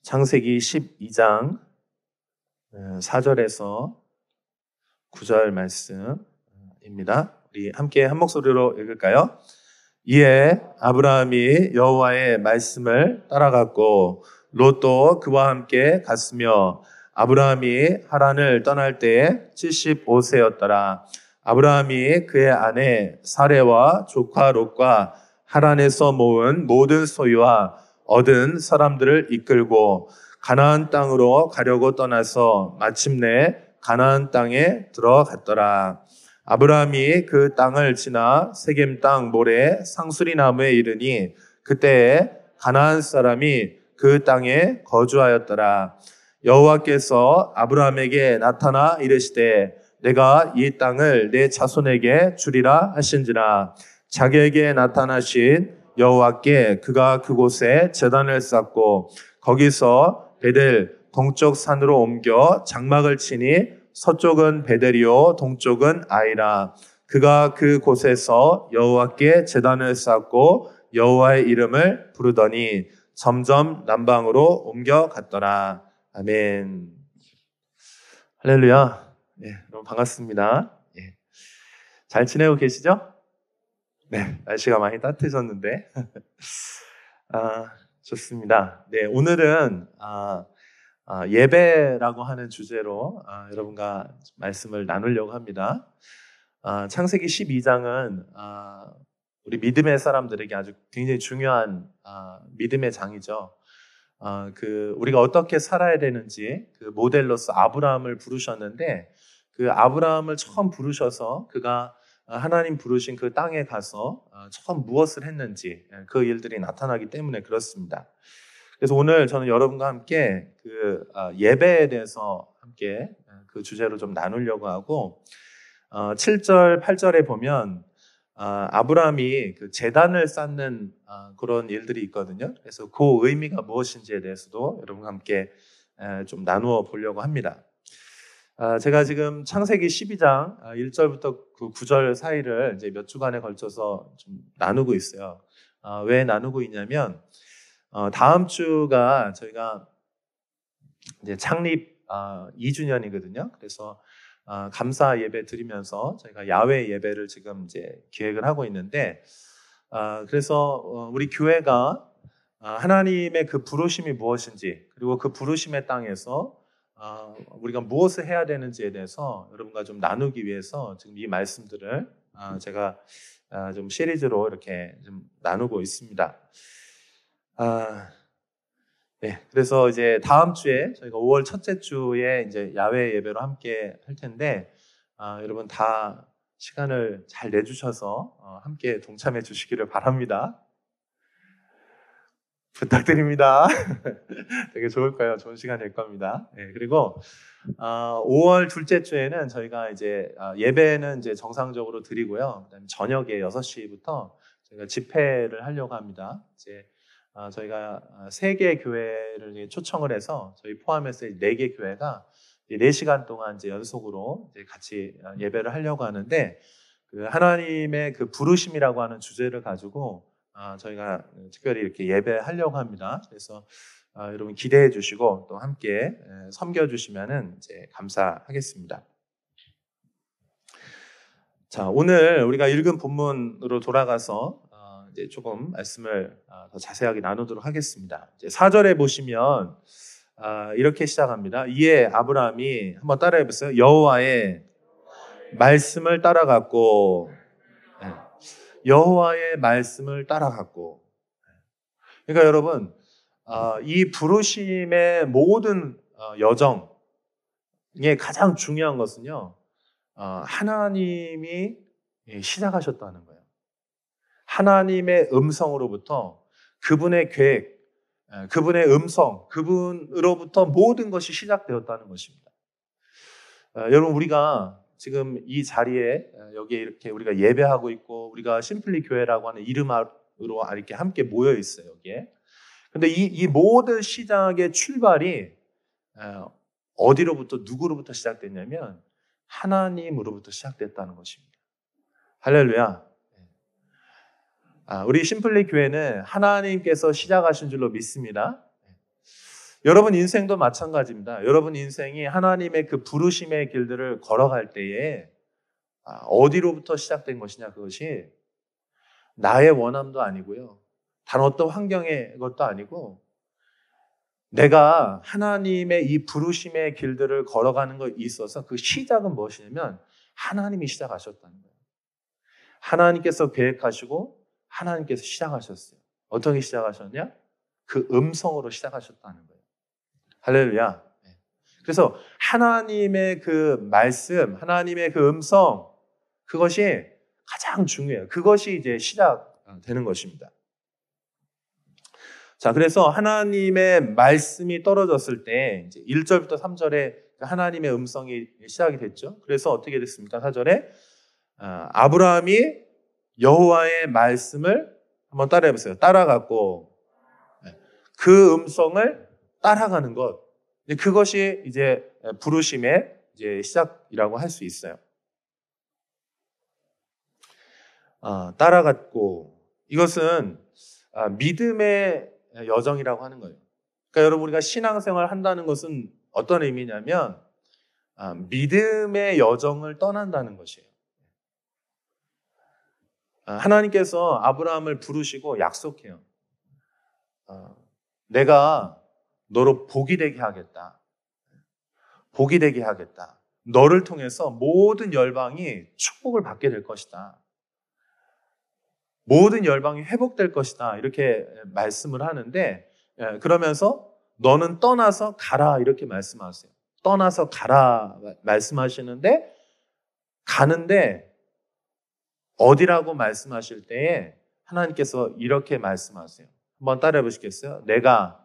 창세기 12장 4절에서 9절 말씀입니다. 우리 함께 한 목소리로 읽을까요? 이에 아브라함이 여호와의 말씀을 따라갔고 롯도 그와 함께 갔으며 아브라함이 하란을 떠날 때에 75세였더라. 아브라함이 그의 아내 사레와 조카 롯과 하란에서 모은 모든 소유와 얻은 사람들을 이끌고 가나안 땅으로 가려고 떠나서 마침내 가나안 땅에 들어갔더라. 아브라함이 그 땅을 지나 세겜 땅 모래 상수리 나무에 이르니 그때에 가나안 사람이 그 땅에 거주하였더라. 여호와께서 아브라함에게 나타나 이르시되 내가 이 땅을 내 자손에게 주리라 하신지라. 자기에게 나타나신 여호와께 그가 그곳에 제단을 쌓고 거기서 베델 동쪽 산으로 옮겨 장막을 치니 서쪽은 베델이요 동쪽은 아이라. 그가 그곳에서 여호와께 제단을 쌓고 여호와의 이름을 부르더니 점점 남방으로 옮겨갔더라. 아멘. 할렐루야. 여러분 반갑습니다. 잘 지내고 계시죠? 네, 날씨가 많이 따뜻해졌는데 좋습니다. 네, 오늘은 예배라고 하는 주제로 여러분과 말씀을 나누려고 합니다. 창세기 12장은 우리 믿음의 사람들에게 아주 굉장히 중요한 믿음의 장이죠. 우리가 어떻게 살아야 되는지 그 모델로서 아브라함을 부르셨는데 그 아브라함을 처음 부르셔서 그가 하나님 부르신 그 땅에 가서 처음 무엇을 했는지 그 일들이 나타나기 때문에 그렇습니다. 그래서 오늘 저는 여러분과 함께 그 예배에 대해서 함께 그 주제로 좀 나누려고 하고 7절, 8절에 보면 아브라함이 그 제단을 쌓는 그런 일들이 있거든요. 그래서 그 의미가 무엇인지에 대해서도 여러분과 함께 좀 나누어 보려고 합니다. 제가 지금 창세기 12장 1절부터 그 9절 사이를 이제 몇 주간에 걸쳐서 좀 나누고 있어요. 왜 나누고 있냐면, 다음 주가 저희가 이제 창립 2주년이거든요. 그래서 감사 예배 드리면서 저희가 야외 예배를 지금 이제 기획을 하고 있는데, 그래서 우리 교회가 하나님의 그 부르심이 무엇인지, 그리고 그 부르심의 땅에서 우리가 무엇을 해야 되는지에 대해서 여러분과 좀 나누기 위해서 지금 이 말씀들을 제가 좀 시리즈로 이렇게 좀 나누고 있습니다. 네, 그래서 이제 다음 주에 저희가 5월 첫째 주에 이제 야외 예배로 함께 할 텐데 여러분 다 시간을 잘 내주셔서 함께 동참해 주시기를 바랍니다. 부탁드립니다. 되게 좋을 거예요. 좋은 시간 될 겁니다. 네, 그리고 5월 둘째 주에는 저희가 이제 예배는 이제 정상적으로 드리고요. 그다음에 저녁에 6시부터 저희가 집회를 하려고 합니다. 이제 저희가 3개 교회를 초청을 해서 저희 포함해서 4개 교회가 4시간 동안 이제 연속으로 이제 같이 예배를 하려고 하는데 그 하나님의 그 부르심이라고 하는 주제를 가지고 저희가 특별히 이렇게 예배하려고 합니다. 그래서 여러분 기대해 주시고 또 함께 섬겨 주시면은 이제 감사하겠습니다. 자, 오늘 우리가 읽은 본문으로 돌아가서 이제 조금 말씀을 더 자세하게 나누도록 하겠습니다. 이제 4절에 보시면 이렇게 시작합니다. 이에 아브라함이 한번 따라해 보세요. 여호와의 말씀을 따라갔고, 여호와의 말씀을 따라갔고. 그러니까 여러분, 이 부르심의 모든 여정의 가장 중요한 것은요, 하나님이 시작하셨다는 거예요. 하나님의 음성으로부터 그분의 계획, 그분의 음성, 그분으로부터 모든 것이 시작되었다는 것입니다. 여러분, 우리가 지금 이 자리에 여기에 이렇게 우리가 예배하고 있고 우리가 심플리 교회라고 하는 이름으로 이렇게 함께 모여 있어요. 여기에. 근데 이 모든 시작의 출발이 어디로부터 누구로부터 시작됐냐면 하나님으로부터 시작됐다는 것입니다. 할렐루야. 우리 심플리 교회는 하나님께서 시작하신 줄로 믿습니다. 여러분 인생도 마찬가지입니다. 여러분 인생이 하나님의 그 부르심의 길들을 걸어갈 때에 어디로부터 시작된 것이냐, 그것이 나의 원함도 아니고요. 단 어떤 환경의 것도 아니고 내가 하나님의 이 부르심의 길들을 걸어가는 것에 있어서 그 시작은 무엇이냐면 하나님이 시작하셨다는 거예요. 하나님께서 계획하시고 하나님께서 시작하셨어요. 어떻게 시작하셨냐? 그 음성으로 시작하셨다는 거예요. 할렐루야. 그래서 하나님의 그 말씀, 하나님의 그 음성, 그것이 가장 중요해요. 그것이 이제 시작되는 것입니다. 자, 그래서 하나님의 말씀이 떨어졌을 때 이제 1절부터 3절에 하나님의 음성이 시작이 됐죠. 그래서 어떻게 됐습니까? 4절에 아브라함이 여호와의 말씀을 한번 따라해 보세요. 따라갔고 그 음성을 따라가는 것. 그것이 이제 부르심의 이제 시작이라고 할 수 있어요. 따라갔고 이것은 믿음의 여정이라고 하는 거예요. 그러니까 여러분 우리가 신앙생활을 한다는 것은 어떤 의미냐면 믿음의 여정을 떠난다는 것이에요. 하나님께서 아브라함을 부르시고 약속해요. 내가 너로 복이 되게 하겠다. 복이 되게 하겠다. 너를 통해서 모든 열방이 축복을 받게 될 것이다. 모든 열방이 회복될 것이다. 이렇게 말씀을 하는데 그러면서 너는 떠나서 가라 이렇게 말씀하세요. 떠나서 가라 말씀하시는데 가는데 어디라고 말씀하실 때에 하나님께서 이렇게 말씀하세요. 한번 따라해 보시겠어요? 내가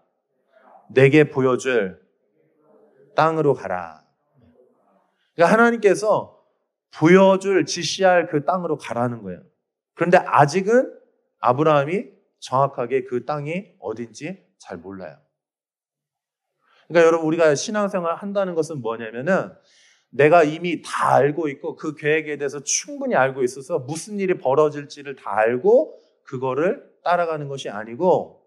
내게 보여줄 땅으로 가라. 그러니까 하나님께서 보여줄 지시할 그 땅으로 가라는 거예요. 그런데 아직은 아브라함이 정확하게 그 땅이 어딘지 잘 몰라요. 그러니까 여러분 우리가 신앙생활을 한다는 것은 뭐냐면은 내가 이미 다 알고 있고 그 계획에 대해서 충분히 알고 있어서 무슨 일이 벌어질지를 다 알고 그거를 따라가는 것이 아니고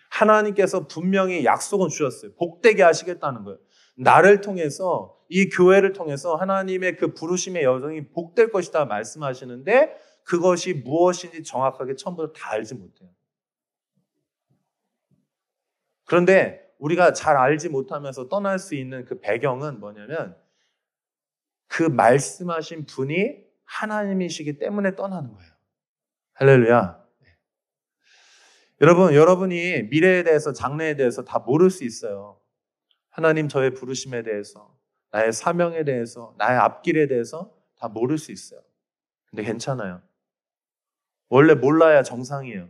하나님께서 분명히 약속은 주셨어요. 복되게 하시겠다는 거예요. 나를 통해서 이 교회를 통해서 하나님의 그 부르심의 여정이 복될 것이다 말씀하시는데 그것이 무엇인지 정확하게 처음부터 다 알지 못해요. 그런데 우리가 잘 알지 못하면서 떠날 수 있는 그 배경은 뭐냐면 그 말씀하신 분이 하나님이시기 때문에 떠나는 거예요. 할렐루야. 여러분이 미래에 대해서 장래에 대해서 다 모를 수 있어요. 하나님 저의 부르심에 대해서, 나의 사명에 대해서, 나의 앞길에 대해서 다 모를 수 있어요. 근데 괜찮아요. 원래 몰라야 정상이에요.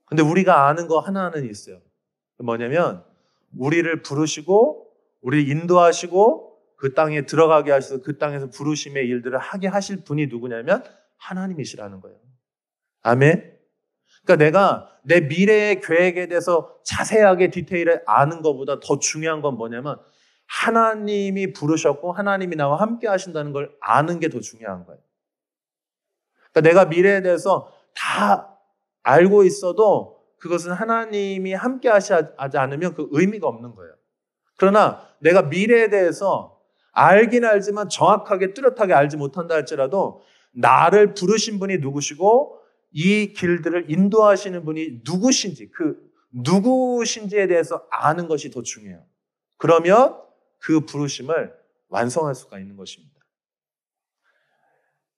근데 우리가 아는 거 하나는 있어요. 뭐냐면 우리를 부르시고 우리를 인도하시고 그 땅에 들어가게 하셔서 그 땅에서 부르심의 일들을 하게 하실 분이 누구냐면 하나님이시라는 거예요. 아멘. 그러니까 내가 내 미래의 계획에 대해서 자세하게 디테일을 아는 것보다 더 중요한 건 뭐냐면 하나님이 부르셨고 하나님이 나와 함께 하신다는 걸 아는 게 더 중요한 거예요. 그러니까 내가 미래에 대해서 다 알고 있어도 그것은 하나님이 함께 하지 않으면 그 의미가 없는 거예요. 그러나 내가 미래에 대해서 알긴 알지만 정확하게 뚜렷하게 알지 못한다 할지라도 나를 부르신 분이 누구시고 이 길들을 인도하시는 분이 누구신지 그 누구신지에 대해서 아는 것이 더 중요해요. 그러면 그 부르심을 완성할 수가 있는 것입니다.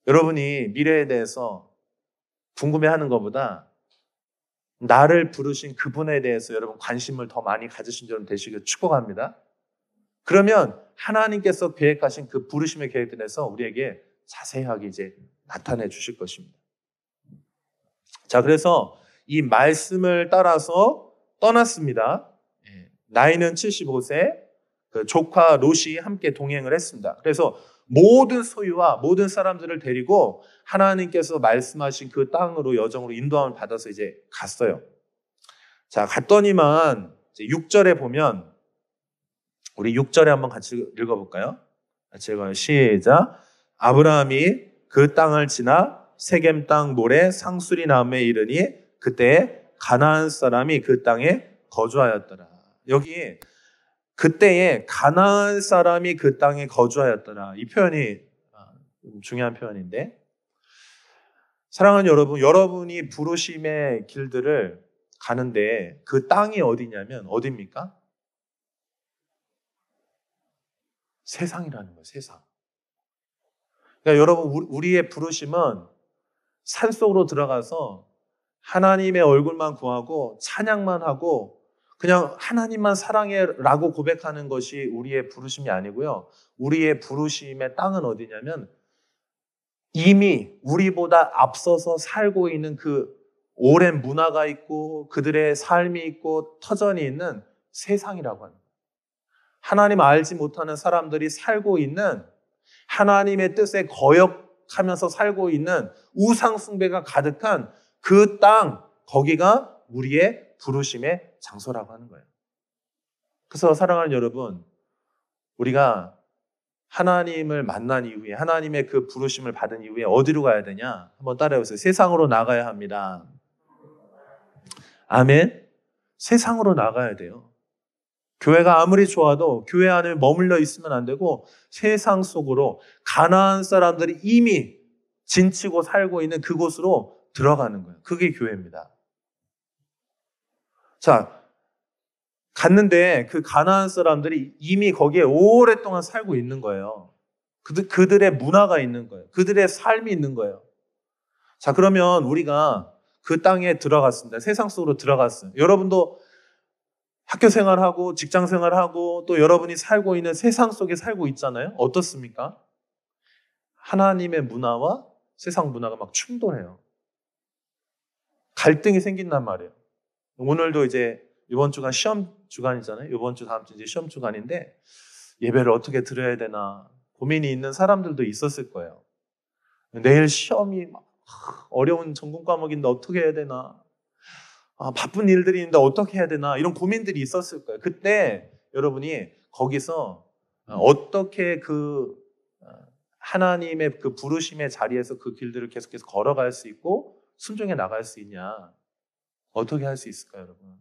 여러분이 미래에 대해서 궁금해하는 것보다 나를 부르신 그분에 대해서 여러분 관심을 더 많이 가지신 줄 되시길 축복합니다. 그러면 하나님께서 계획하신 그 부르심의 계획들에서 우리에게 자세하게 이제 나타내 주실 것입니다. 자, 그래서 이 말씀을 따라서 떠났습니다. 나이는 75세, 그 조카 롯이 함께 동행을 했습니다. 그래서 모든 소유와 모든 사람들을 데리고 하나님께서 말씀하신 그 땅으로 여정으로 인도함을 받아서 이제 갔어요. 자, 갔더니만 이제 6절에 보면 우리 6절에 한번 같이 읽어볼까요? 같이 읽어요. 시작. 아브라함이 그 땅을 지나 세겜 땅 모래 상수리나무에 이르니 그때 가나안 사람이 그 땅에 거주하였더라. 여기 그때에 가나안 사람이 그 땅에 거주하였더라. 이 표현이 중요한 표현인데, 사랑하는 여러분, 여러분이 부르심의 길들을 가는데 그 땅이 어디냐면 어디입니까? 세상이라는 거예요. 세상. 그러니까 여러분, 우리의 부르심은 산속으로 들어가서 하나님의 얼굴만 구하고 찬양만 하고 그냥 하나님만 사랑해라고 고백하는 것이 우리의 부르심이 아니고요. 우리의 부르심의 땅은 어디냐면 이미 우리보다 앞서서 살고 있는 그 오랜 문화가 있고 그들의 삶이 있고 터전이 있는 세상이라고 합니다. 하나님 알지 못하는 사람들이 살고 있는 하나님의 뜻에 거역하면서 살고 있는 우상 숭배가 가득한 그 땅, 거기가 우리의 부르심의 장소라고 하는 거예요. 그래서 사랑하는 여러분, 우리가 하나님을 만난 이후에, 하나님의 그 부르심을 받은 이후에 어디로 가야 되냐? 한번 따라해보세요. 세상으로 나가야 합니다. 아멘. 세상으로 나가야 돼요. 교회가 아무리 좋아도 교회 안에 머물러 있으면 안 되고 세상 속으로 가나안 사람들이 이미 진치고 살고 있는 그곳으로 들어가는 거예요. 그게 교회입니다. 자, 갔는데 그 가나안 사람들이 이미 거기에 오랫동안 살고 있는 거예요. 그들의 문화가 있는 거예요. 그들의 삶이 있는 거예요. 자, 그러면 우리가 그 땅에 들어갔습니다. 세상 속으로 들어갔어요. 여러분도 학교 생활하고 직장 생활하고 또 여러분이 살고 있는 세상 속에 살고 있잖아요. 어떻습니까? 하나님의 문화와 세상 문화가 막 충돌해요. 갈등이 생긴단 말이에요. 오늘도 이제 이번 주간 시험 주간이잖아요. 이번 주 다음 주 이제 시험 주간인데 예배를 어떻게 드려야 되나 고민이 있는 사람들도 있었을 거예요. 내일 시험이 막 어려운 전공 과목인데 어떻게 해야 되나? 바쁜 일들이 있는데 어떻게 해야 되나? 이런 고민들이 있었을 거예요. 그때 여러분이 거기서 어떻게 그 하나님의 그 부르심의 자리에서 그 길들을 계속해서 걸어갈 수 있고 순종해 나갈 수 있냐? 어떻게 할 수 있을까요, 여러분?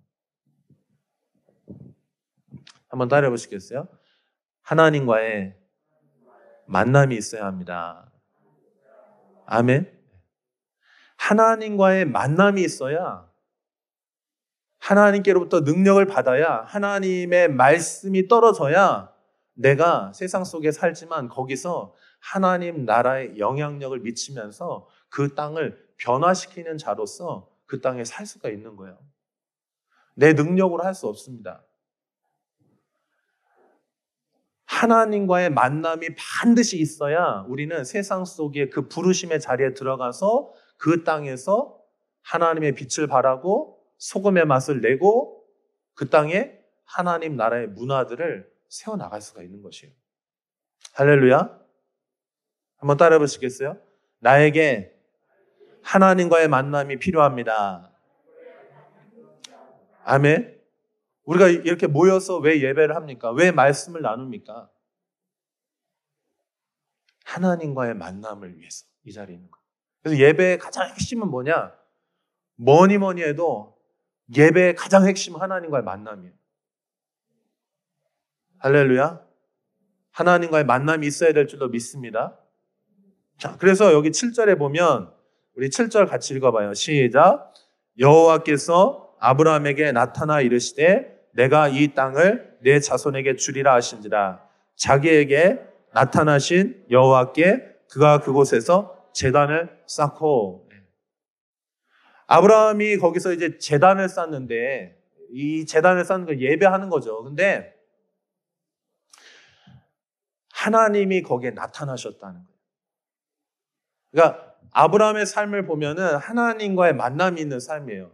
한번 따라해 보시겠어요? 하나님과의 만남이 있어야 합니다. 아멘. 하나님과의 만남이 있어야 하나님께로부터 능력을 받아야 하나님의 말씀이 떨어져야 내가 세상 속에 살지만 거기서 하나님 나라의 영향력을 미치면서 그 땅을 변화시키는 자로서 그 땅에 살 수가 있는 거예요. 내 능력으로 할 수 없습니다. 하나님과의 만남이 반드시 있어야 우리는 세상 속의 그 부르심의 자리에 들어가서 그 땅에서 하나님의 빛을 발하고 소금의 맛을 내고 그 땅에 하나님 나라의 문화들을 세워나갈 수가 있는 것이에요. 할렐루야. 한번 따라해 보시겠어요? 나에게 하나님과의 만남이 필요합니다. 아멘. 우리가 이렇게 모여서 왜 예배를 합니까? 왜 말씀을 나눕니까? 하나님과의 만남을 위해서 이 자리에 있는 거예요. 그래서 예배의 가장 핵심은 뭐냐? 뭐니 해도 예배의 가장 핵심은 하나님과의 만남이에요. 할렐루야. 하나님과의 만남이 있어야 될 줄로 믿습니다. 자, 그래서 여기 7절에 보면 우리 7절 같이 읽어봐요. 시작. 여호와께서 아브라함에게 나타나 이르시되 내가 이 땅을 내 자손에게 주리라 하신지라. 자기에게 나타나신 여호와께 그가 그곳에서 제단을 쌓고. 아브라함이 거기서 이제 제단을 쌓는데 이 제단을 쌓는 걸 예배하는 거죠. 근데 하나님이 거기에 나타나셨다는 거예요. 그러니까 아브라함의 삶을 보면은 하나님과의 만남이 있는 삶이에요.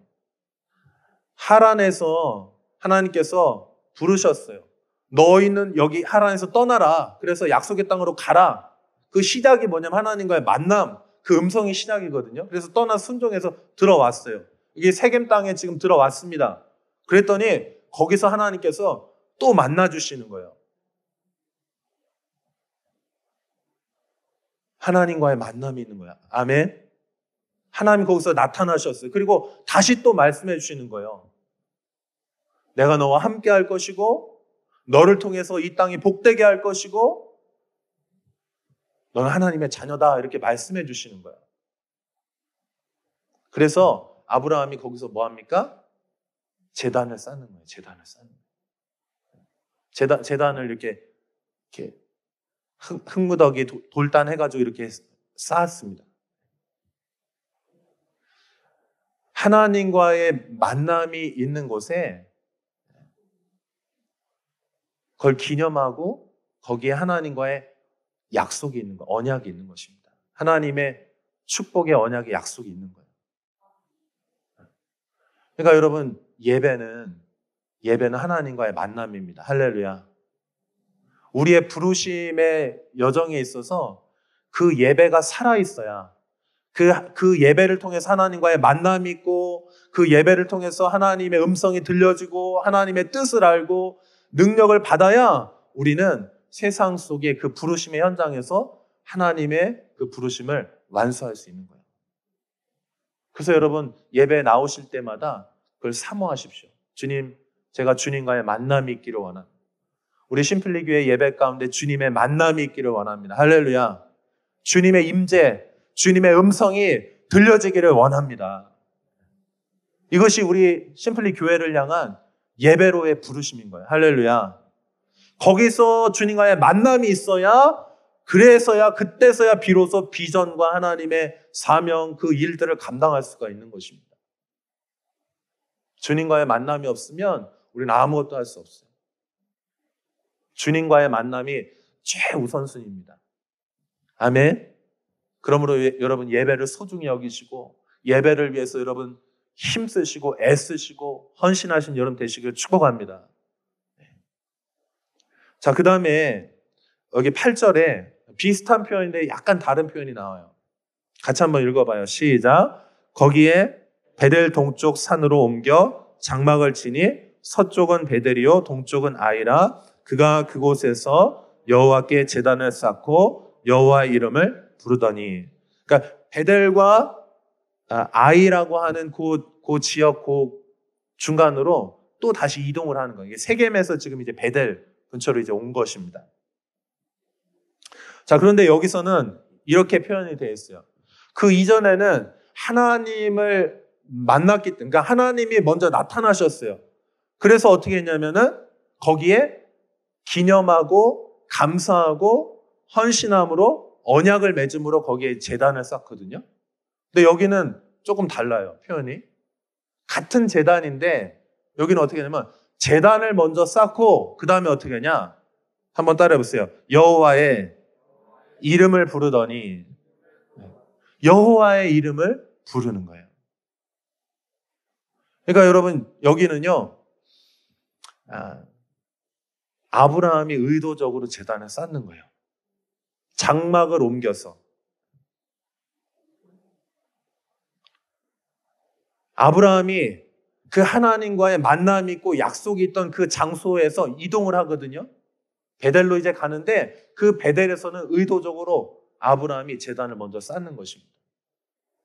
하란에서 하나님께서 부르셨어요. 너희는 여기 하란에서 떠나라. 그래서 약속의 땅으로 가라. 그 시작이 뭐냐면 하나님과의 만남, 그 음성이 시작이거든요. 그래서 떠나 순종해서 들어왔어요. 이게 세겜 땅에 지금 들어왔습니다. 그랬더니 거기서 하나님께서 또 만나주시는 거예요. 하나님과의 만남이 있는 거야. 아멘. 하나님 거기서 나타나셨어요. 그리고 다시 또 말씀해 주시는 거예요. 내가 너와 함께 할 것이고 너를 통해서 이 땅이 복되게 할 것이고 너는 하나님의 자녀다 이렇게 말씀해 주시는 거예요. 그래서 아브라함이 거기서 뭐 합니까? 제단을 쌓는 거예요. 제단을 쌓는 거예요. 제단을 이렇게 흙무더기 돌단 해가지고 이렇게 쌓았습니다. 하나님과의 만남이 있는 곳에 그걸 기념하고 거기에 하나님과의 약속이 있는 거, 언약이 있는 것입니다. 하나님의 축복의 언약의 약속이 있는 거예요. 그러니까 여러분 예배는 하나님과의 만남입니다. 할렐루야. 우리의 부르심의 여정에 있어서 그 예배가 살아있어야 그 예배를 통해서 하나님과의 만남이 있고 그 예배를 통해서 하나님의 음성이 들려지고 하나님의 뜻을 알고 능력을 받아야 우리는 세상 속의 그 부르심의 현장에서 하나님의 그 부르심을 완수할 수 있는 거예요. 그래서 여러분 예배에 나오실 때마다 그걸 사모하십시오. 주님, 제가 주님과의 만남이 있기를 원합니다. 우리 심플리 교회 예배 가운데 주님의 만남이 있기를 원합니다. 할렐루야. 주님의 임재, 주님의 음성이 들려지기를 원합니다. 이것이 우리 심플리 교회를 향한 예배로의 부르심인 거예요. 할렐루야. 거기서 주님과의 만남이 있어야 그래서야 그때서야 비로소 비전과 하나님의 사명 그 일들을 감당할 수가 있는 것입니다. 주님과의 만남이 없으면 우리는 아무것도 할 수 없어요. 주님과의 만남이 최우선순위입니다. 아멘. 그러므로 여러분 예배를 소중히 여기시고 예배를 위해서 여러분 힘쓰시고 애쓰시고 헌신하신 여러분 되시길 축복합니다. 자, 그 다음에 여기 8절에 비슷한 표현인데 약간 다른 표현이 나와요. 같이 한번 읽어봐요. 시작. 거기에 베델 동쪽 산으로 옮겨 장막을 치니 서쪽은 베델이요 동쪽은 아이라. 그가 그곳에서 여호와께 제단을 쌓고 여호와의 이름을 부르더니. 그러니까 베델과 아이라고 하는 그 지역 그 중간으로 또 다시 이동을 하는 거예요. 세겜에서 지금 이제 베델 근처로 이제 온 것입니다. 자, 그런데 여기서는 이렇게 표현이 되어 있어요. 그 이전에는 하나님을 만났기 때문에, 그러니까 하나님이 먼저 나타나셨어요. 그래서 어떻게 했냐면은 거기에 기념하고 감사하고 헌신함으로 언약을 맺음으로 거기에 제단을 쌓거든요. 근데 여기는 조금 달라요. 표현이. 같은 제단인데 여기는 어떻게 하냐면 제단을 먼저 쌓고 그 다음에 어떻게 하냐. 한번 따라해 보세요. 여호와의 이름을 부르더니 여호와의 이름을 부르는 거예요. 그러니까 여러분 여기는요. 아브라함이 의도적으로 제단을 쌓는 거예요. 장막을 옮겨서. 아브라함이 그 하나님과의 만남이 있고 약속이 있던 그 장소에서 이동을 하거든요. 베델로 이제 가는데 그 베델에서는 의도적으로 아브라함이 제단을 먼저 쌓는 것입니다.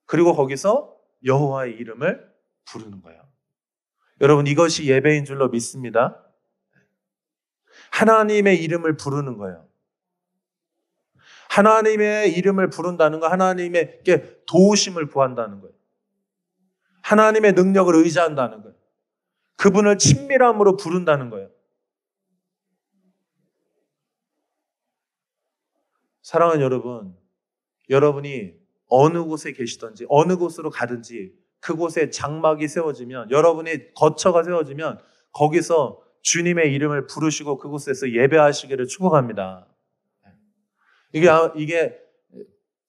그리고 거기서 여호와의 이름을 부르는 거예요. 여러분 이것이 예배인 줄로 믿습니다. 하나님의 이름을 부르는 거예요. 하나님의 이름을 부른다는 거 하나님에게 도우심을 구한다는 거예요. 하나님의 능력을 의지한다는 거예요. 그분을 친밀함으로 부른다는 거예요. 사랑하는 여러분, 여러분이 어느 곳에 계시든지 어느 곳으로 가든지 그곳에 장막이 세워지면 여러분의 거처가 세워지면 거기서 주님의 이름을 부르시고 그곳에서 예배하시기를 축복합니다. 이게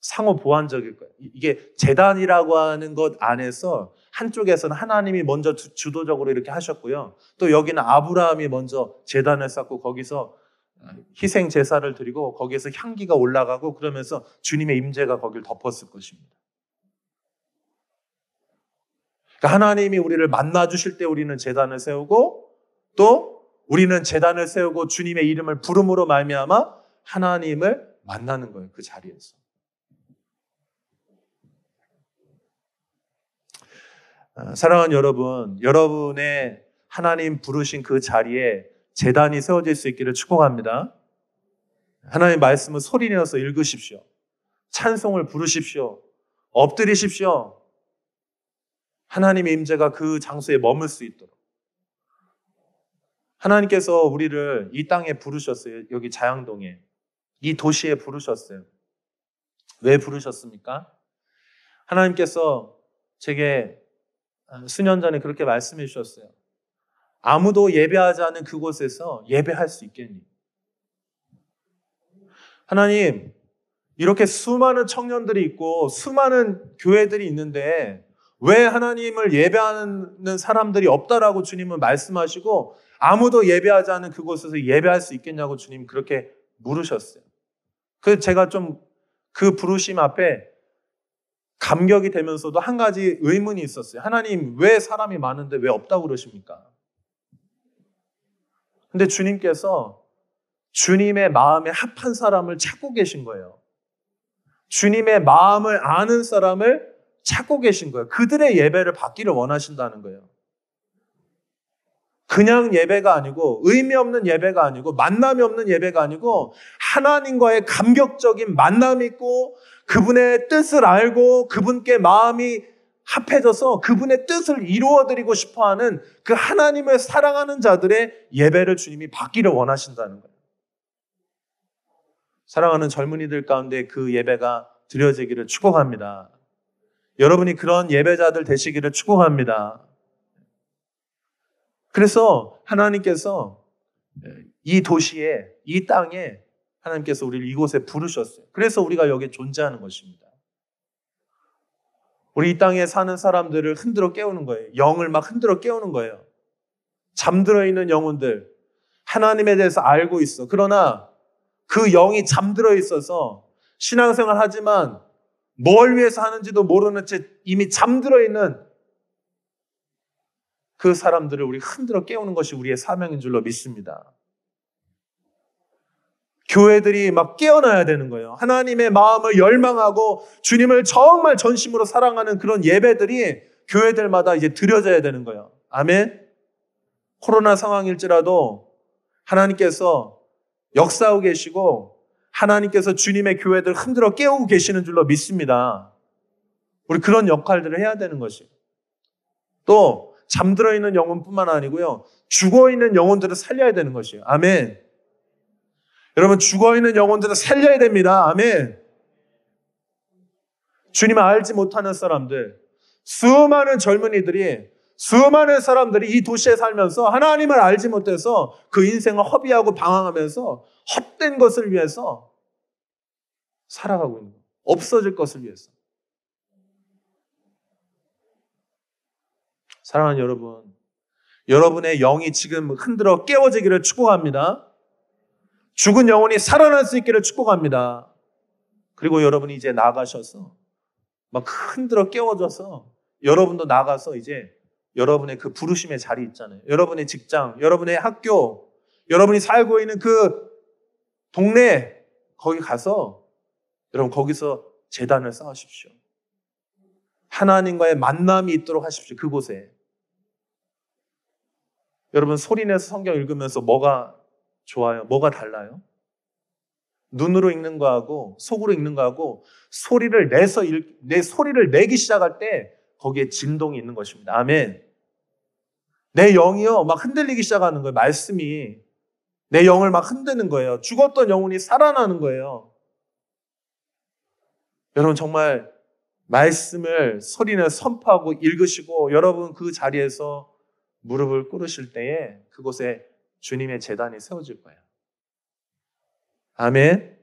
상호 보완적일 거예요. 이게 제단이라고 하는 것 안에서 한쪽에서는 하나님이 먼저 주도적으로 이렇게 하셨고요. 또 여기는 아브라함이 먼저 제단을 쌓고 거기서 희생 제사를 드리고 거기에서 향기가 올라가고 그러면서 주님의 임재가 거기를 덮었을 것입니다. 그러니까 하나님이 우리를 만나 주실 때 우리는 제단을 세우고 또 우리는 제단을 세우고 주님의 이름을 부름으로 말미암아 하나님을 만나는 거예요. 그 자리에서. 사랑하는 여러분, 여러분의 하나님 부르신 그 자리에 제단이 세워질 수 있기를 축복합니다. 하나님 말씀을 소리내어서 읽으십시오. 찬송을 부르십시오. 엎드리십시오. 하나님의 임재가 그 장소에 머물 수 있도록. 하나님께서 우리를 이 땅에 부르셨어요. 여기 자양동에. 이 도시에 부르셨어요. 왜 부르셨습니까? 하나님께서 제게 수년 전에 그렇게 말씀해 주셨어요. 아무도 예배하지 않는 그곳에서 예배할 수 있겠니? 하나님, 이렇게 수많은 청년들이 있고 수많은 교회들이 있는데 왜 하나님을 예배하는 사람들이 없다라고 주님은 말씀하시고 아무도 예배하지 않는 그곳에서 예배할 수 있겠냐고 주님 그렇게 물으셨어요. 그래서 제가 좀 그 부르심 앞에 감격이 되면서도 한 가지 의문이 있었어요. 하나님, 왜 사람이 많은데 왜 없다고 그러십니까? 근데 주님께서 주님의 마음에 합한 사람을 찾고 계신 거예요. 주님의 마음을 아는 사람을 찾고 계신 거예요. 그들의 예배를 받기를 원하신다는 거예요. 그냥 예배가 아니고 의미 없는 예배가 아니고 만남이 없는 예배가 아니고 하나님과의 감격적인 만남이 있고 그분의 뜻을 알고 그분께 마음이 합해져서 그분의 뜻을 이루어드리고 싶어하는 그 하나님을 사랑하는 자들의 예배를 주님이 받기를 원하신다는 거예요. 사랑하는 젊은이들 가운데 그 예배가 드려지기를 축복합니다. 여러분이 그런 예배자들 되시기를 축복합니다. 그래서 하나님께서 이 도시에, 이 땅에 하나님께서 우리를 이곳에 부르셨어요. 그래서 우리가 여기에 존재하는 것입니다. 우리 이 땅에 사는 사람들을 흔들어 깨우는 거예요. 영을 막 흔들어 깨우는 거예요. 잠들어 있는 영혼들, 하나님에 대해서 알고 있어. 그러나 그 영이 잠들어 있어서 신앙생활 하지만 뭘 위해서 하는지도 모르는 채 이미 잠들어 있는 그 사람들을 우리 흔들어 깨우는 것이 우리의 사명인 줄로 믿습니다. 교회들이 막 깨어나야 되는 거예요. 하나님의 마음을 열망하고 주님을 정말 전심으로 사랑하는 그런 예배들이 교회들마다 이제 드려져야 되는 거예요. 아멘. 코로나 상황일지라도 하나님께서 역사하고 계시고 하나님께서 주님의 교회들 흔들어 깨우고 계시는 줄로 믿습니다. 우리 그런 역할들을 해야 되는 것이에요. 또 잠들어 있는 영혼뿐만 아니고요. 죽어 있는 영혼들을 살려야 되는 것이에요. 아멘. 여러분, 죽어 있는 영혼들을 살려야 됩니다. 아멘. 주님을 알지 못하는 사람들, 수많은 젊은이들이, 수많은 사람들이 이 도시에 살면서 하나님을 알지 못해서 그 인생을 허비하고 방황하면서 헛된 것을 위해서 살아가고 있는 거예요. 없어질 것을 위해서. 사랑하는 여러분, 여러분의 영이 지금 흔들어 깨워지기를 축복합니다. 죽은 영혼이 살아날 수 있기를 축복합니다. 그리고 여러분이 이제 나가셔서 막 흔들어 깨워져서 여러분도 나가서 이제 여러분의 그 부르심의 자리 있잖아요. 여러분의 직장, 여러분의 학교, 여러분이 살고 있는 그 동네, 거기 가서 여러분 거기서 제단을 쌓으십시오. 하나님과의 만남이 있도록 하십시오. 그곳에. 여러분 소리내서 성경 읽으면서 뭐가 좋아요? 뭐가 달라요? 눈으로 읽는 거하고 속으로 읽는 거하고 소리를 내서 내 소리를 내기 시작할 때 거기에 진동이 있는 것입니다. 아멘. 내 영이요 막 흔들리기 시작하는 거예요. 말씀이 내 영을 막 흔드는 거예요. 죽었던 영혼이 살아나는 거예요. 여러분 정말 말씀을 소리내서 선포하고 읽으시고 여러분 그 자리에서 무릎을 꿇으실 때에 그곳에 주님의 제단이 세워질 거예요. 아멘.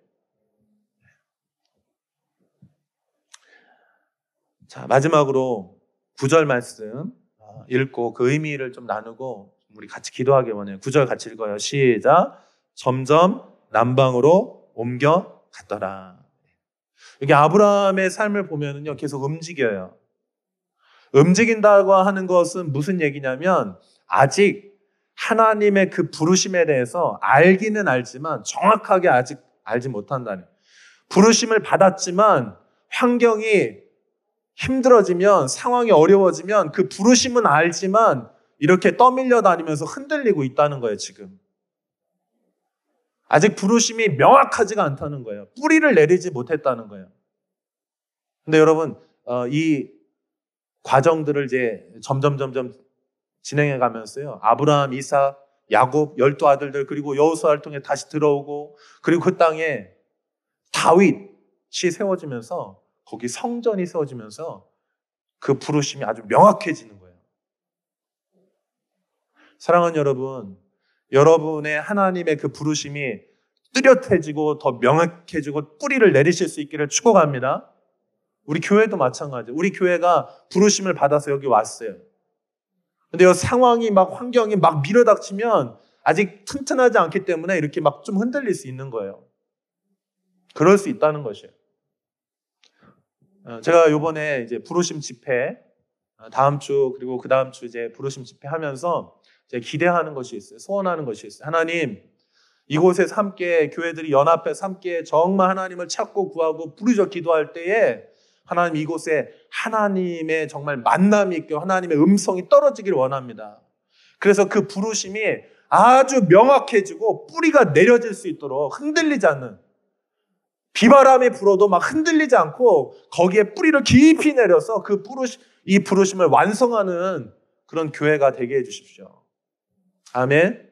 자, 마지막으로 9절 말씀 읽고 그 의미를 좀 나누고 우리 같이 기도하기 원해요. 9절 같이 읽어요. 시작. 점점 남방으로 옮겨 갔더라. 여기 아브라함의 삶을 보면은요, 계속 움직여요. 움직인다고 하는 것은 무슨 얘기냐면 아직 하나님의 그 부르심에 대해서 알기는 알지만 정확하게 아직 알지 못한다는. 부르심을 받았지만 환경이 힘들어지면 상황이 어려워지면 그 부르심은 알지만 이렇게 떠밀려 다니면서 흔들리고 있다는 거예요, 지금. 아직 부르심이 명확하지가 않다는 거예요. 뿌리를 내리지 못했다는 거예요. 근데 여러분, 이 과정들을 이제 점점 진행해 가면서요. 아브라함, 이삭, 야곱, 12아들들, 그리고 여호수아를 통해 다시 들어오고, 그리고 그 땅에 다윗이 세워지면서, 거기 성전이 세워지면서 그 부르심이 아주 명확해지는 거예요. 사랑하는 여러분, 여러분의 하나님의 그 부르심이 뚜렷해지고 더 명확해지고 뿌리를 내리실 수 있기를 축복합니다. 우리 교회도 마찬가지예요. 우리 교회가 부르심을 받아서 여기 왔어요. 근데 이 상황이 환경이 밀어닥치면 아직 튼튼하지 않기 때문에 이렇게 좀 흔들릴 수 있는 거예요. 그럴 수 있다는 것이에요. 제가 요번에 이제 부르심 집회, 다음 주 그리고 그 다음 주 이제 부르심 집회 하면서 제가 기대하는 것이 있어요. 소원하는 것이 있어요. 하나님, 이곳에서 함께 교회들이 연합해서 함께 정말 하나님을 찾고 구하고 부르짖어 기도할 때에 하나님 이곳에 하나님의 정말 만남이 있고 하나님의 음성이 떨어지기를 원합니다. 그래서 그 부르심이 아주 명확해지고 뿌리가 내려질 수 있도록 흔들리지 않는, 비바람이 불어도 흔들리지 않고 거기에 뿌리를 깊이 내려서 이 부르심을 완성하는 그런 교회가 되게 해주십시오. 아멘.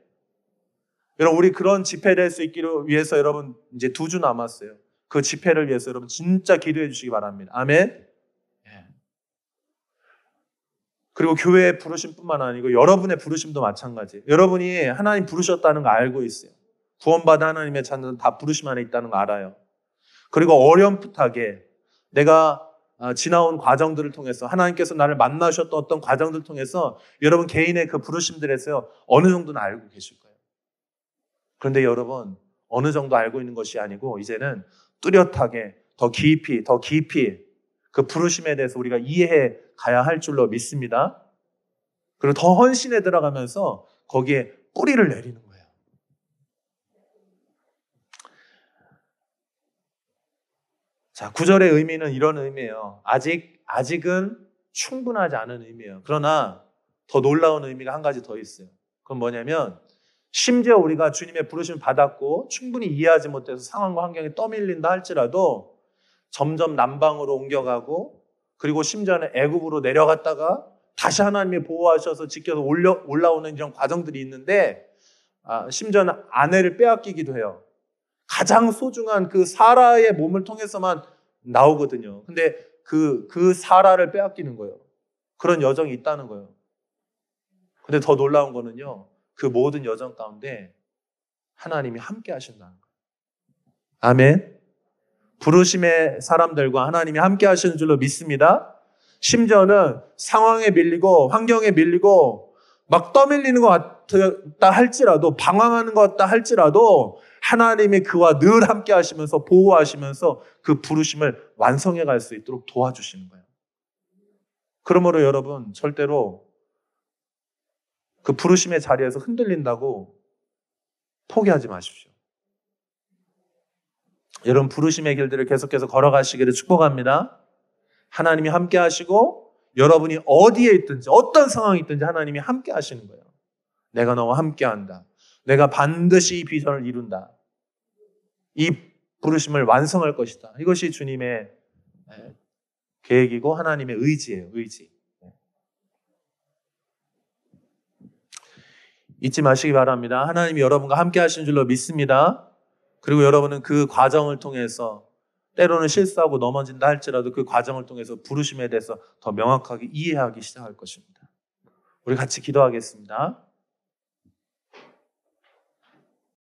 여러분, 우리 그런 집회 될 수 있기를 위해서 여러분 이제 2주 남았어요. 그 집회를 위해서 여러분 진짜 기도해 주시기 바랍니다. 아멘. 그리고 교회의 부르심뿐만 아니고 여러분의 부르심도 마찬가지예요. 여러분이 하나님 부르셨다는 거 알고 있어요. 구원받은 하나님의 자녀는 다 부르심 안에 있다는 거 알아요. 그리고 어렴풋하게 내가 지나온 과정들을 통해서 하나님께서 나를 만나셨던 어떤 과정들을 통해서 여러분 개인의 그 부르심들에서 어느 정도는 알고 계실 거예요. 그런데 여러분, 어느 정도 알고 있는 것이 아니고 이제는 뚜렷하게 더 깊이 그 부르심에 대해서 우리가 이해해 가야 할 줄로 믿습니다. 그리고 더 헌신에 들어가면서 거기에 뿌리를 내리는 거예요. 자, 9절의 의미는 이런 의미예요. 아직은 충분하지 않은 의미예요. 그러나 더 놀라운 의미가 한 가지 더 있어요. 그건 뭐냐면 심지어 우리가 주님의 부르심을 받았고 충분히 이해하지 못해서 상황과 환경이 떠밀린다 할지라도 점점 남방으로 옮겨가고, 그리고 심지어는 애굽으로 내려갔다가 다시 하나님이 보호하셔서 지켜서 올라오는 이런 과정들이 있는데, 심지어는 아내를 빼앗기기도 해요. 가장 소중한 그 사라의 몸을 통해서만 나오거든요. 근데 그 사라를 빼앗기는 거예요. 그런 여정이 있다는 거예요. 근데 더 놀라운 거는요, 그 모든 여정 가운데 하나님이 함께 하신다는 거예요. 아멘. 부르심의 사람들과 하나님이 함께 하시는 줄로 믿습니다. 심지어는 상황에 밀리고 환경에 밀리고 떠밀리는 것 같다 할지라도, 방황하는 것 같다 할지라도 하나님이 그와 늘 함께 하시면서 보호하시면서 그 부르심을 완성해 갈 수 있도록 도와주시는 거예요. 그러므로 여러분, 절대로 그 부르심의 자리에서 흔들린다고 포기하지 마십시오. 여러분, 부르심의 길들을 계속해서 걸어가시기를 축복합니다. 하나님이 함께 하시고 여러분이 어디에 있든지 어떤 상황이 있든지 하나님이 함께 하시는 거예요. 내가 너와 함께 한다. 내가 반드시 이 비전을 이룬다. 이 부르심을 완성할 것이다. 이것이 주님의 계획이고 하나님의 의지예요. 의지. 잊지 마시기 바랍니다. 하나님이 여러분과 함께 하시는 줄로 믿습니다. 그리고 여러분은 그 과정을 통해서 때로는 실수하고 넘어진다 할지라도 그 과정을 통해서 부르심에 대해서 더 명확하게 이해하기 시작할 것입니다. 우리 같이 기도하겠습니다.